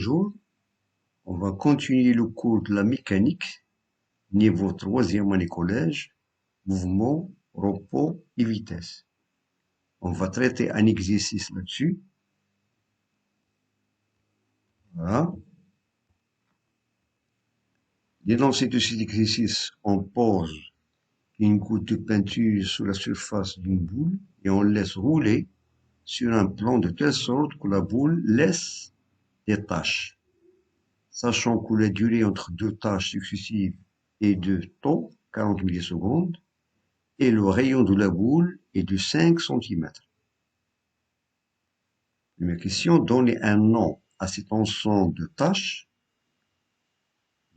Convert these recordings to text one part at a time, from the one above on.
Bonjour, on va continuer le cours de la mécanique, niveau troisième année collège, mouvement, repos et vitesse. On va traiter un exercice là-dessus. Voilà. L'énoncé de cet exercice, on pose une goutte de peinture sur la surface d'une boule et on laisse rouler sur un plan de telle sorte que la boule laisse des taches. Sachant que la durée entre deux tâches successives est de temps, 40 millisecondes, et le rayon de la boule est de 5 cm. Première question, donnez un nom à cet ensemble de tâches.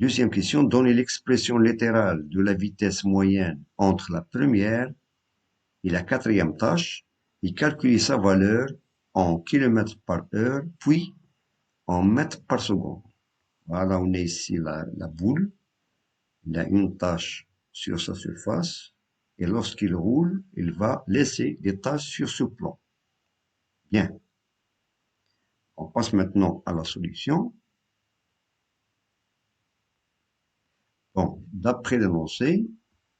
Deuxième question, donnez l'expression littérale de la vitesse moyenne entre la première et la quatrième tâche et calculez sa valeur en km par heure, puis en mètres par seconde. Voilà, on a ici la boule. Il a une tâche sur sa surface et lorsqu'il roule, il va laisser des taches sur ce plan. Bien. On passe maintenant à la solution. Bon, d'après l'énoncé,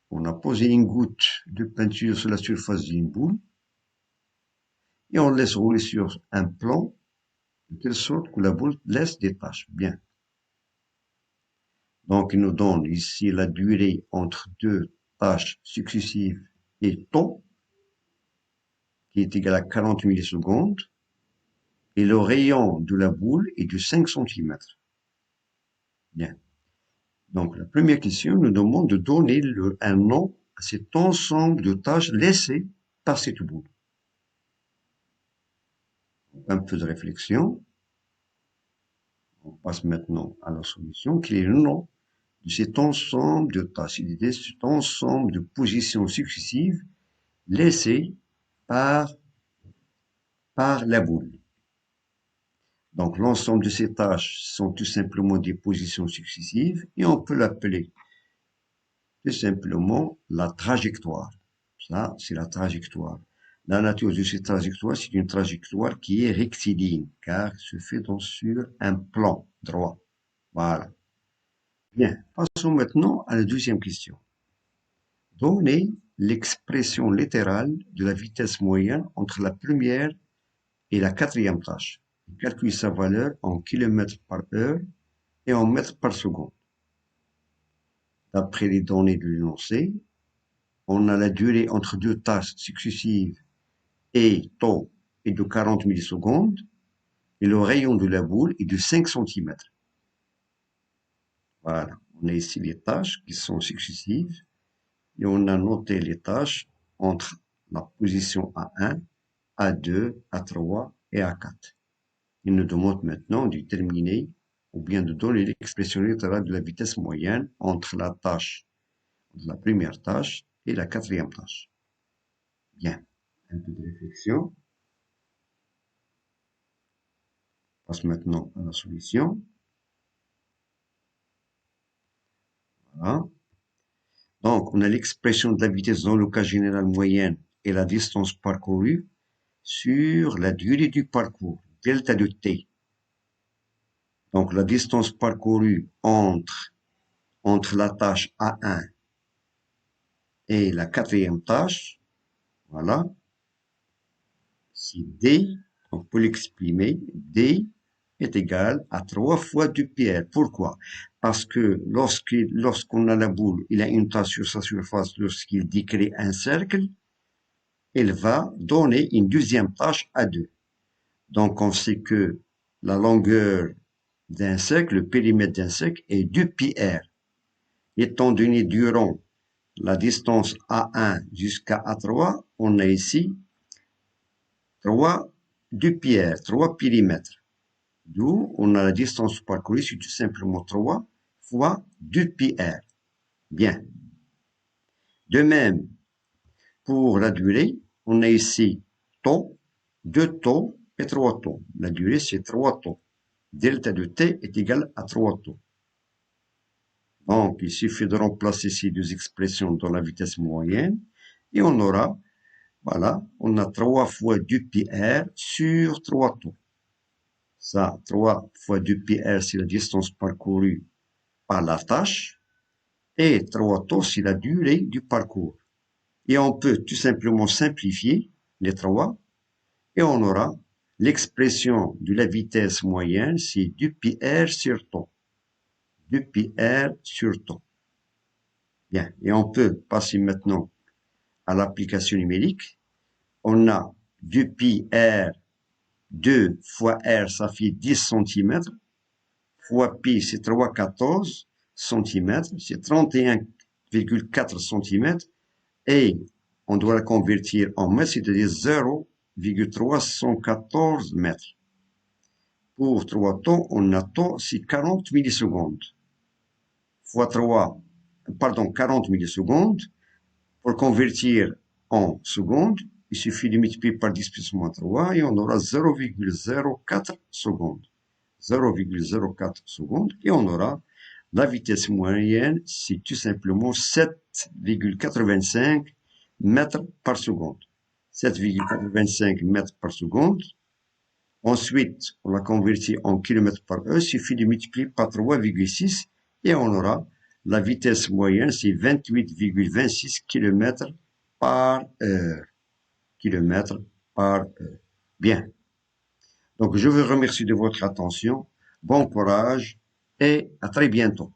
on a posé une goutte de peinture sur la surface d'une boule et on laisse rouler sur un plan de telle sorte que la boule laisse des taches. Bien. Donc, il nous donne ici la durée entre deux tâches successives et temps, qui est égal à 40 millisecondes, et le rayon de la boule est de 5 cm. Bien. Donc, la première question nous demande de donner un nom à cet ensemble de tâches laissées par cette boule. Un peu de réflexion. On passe maintenant à la solution. Quel est le nom de cet ensemble de tâches, de cet ensemble de positions successives laissées par la boule? Donc, l'ensemble de ces tâches sont tout simplement des positions successives et on peut l'appeler tout simplement la trajectoire. Ça, c'est la trajectoire. La nature de cette trajectoire, c'est une trajectoire qui est rectiligne, car elle se fait donc sur un plan droit. Voilà. Bien, passons maintenant à la deuxième question. Donnez l'expression littérale de la vitesse moyenne entre la première et la quatrième tâche. Calculez sa valeur en km par heure et en mètres par seconde. D'après les données de l'énoncé, on a la durée entre deux tâches successives et temps est de 40 millisecondes et le rayon de la boule est de 5 cm. Voilà, on a ici les tâches qui sont successives et on a noté les tâches entre la position A1, A2, A3 et A4. Il nous demande maintenant de déterminer ou bien de donner l'expression littérale de la vitesse moyenne entre la première tâche et la quatrième tâche. Bien, un peu de réflexion. On passe maintenant à la solution. Voilà. Donc, on a l'expression de la vitesse dans le cas général moyenne et la distance parcourue sur la durée du parcours, delta de t. Donc, la distance parcourue entre la tâche A1 et la quatrième tâche, voilà, c'est D, on peut l'exprimer, D est égal à 3 fois 2πr. Pourquoi? Parce que lorsqu'on a la boule, il a une tâche sur sa surface, lorsqu'il décrit un cercle, il va donner une deuxième tâche à 2. Donc, on sait que la longueur d'un cercle, le périmètre d'un cercle est 2πr. Étant donné durant la distance A1 jusqu'à A3, on a ici 2πr, 3 périmètres. D'où on a la distance parcourue, c'est tout simplement 3 fois 2πr. Bien. De même, pour la durée, on a ici temps, 2 temps et 3 temps. La durée, c'est 3 temps. Delta de t est égal à 3 temps. Donc, il suffit de remplacer ces deux expressions dans la vitesse moyenne et on aura, voilà, on a 3 fois 2πr sur 3 temps. Ça, 3 fois 2πr, c'est la distance parcourue par la tâche. Et 3 taux, c'est la durée du parcours. Et on peut tout simplement simplifier les 3 et on aura l'expression de la vitesse moyenne, c'est 2πr sur temps. 2πr sur temps. Bien, et on peut passer maintenant à l'application numérique. On a 2πr, 2 fois r, ça fait 10 cm, fois pi, c'est 3,14 cm, c'est 31,4 cm, et on doit la convertir en mètres, c'est-à-dire 0,314 mètres. Pour 3 temps, on a temps, c'est 40 millisecondes. Fois 3, pardon, 40 millisecondes. Pour convertir en secondes, il suffit de multiplier par 10 plus moins 3 et on aura 0,04 secondes. 0,04 secondes et on aura la vitesse moyenne, c'est tout simplement 7,85 mètres par seconde. 7,85 mètres par seconde. Ensuite, on la convertit en kilomètres par heure. Il suffit de multiplier par 3,6 et on aura la vitesse moyenne, c'est 28,26 km par heure. Kilomètres par heure. Bien. Donc, je vous remercie de votre attention. Bon courage et à très bientôt.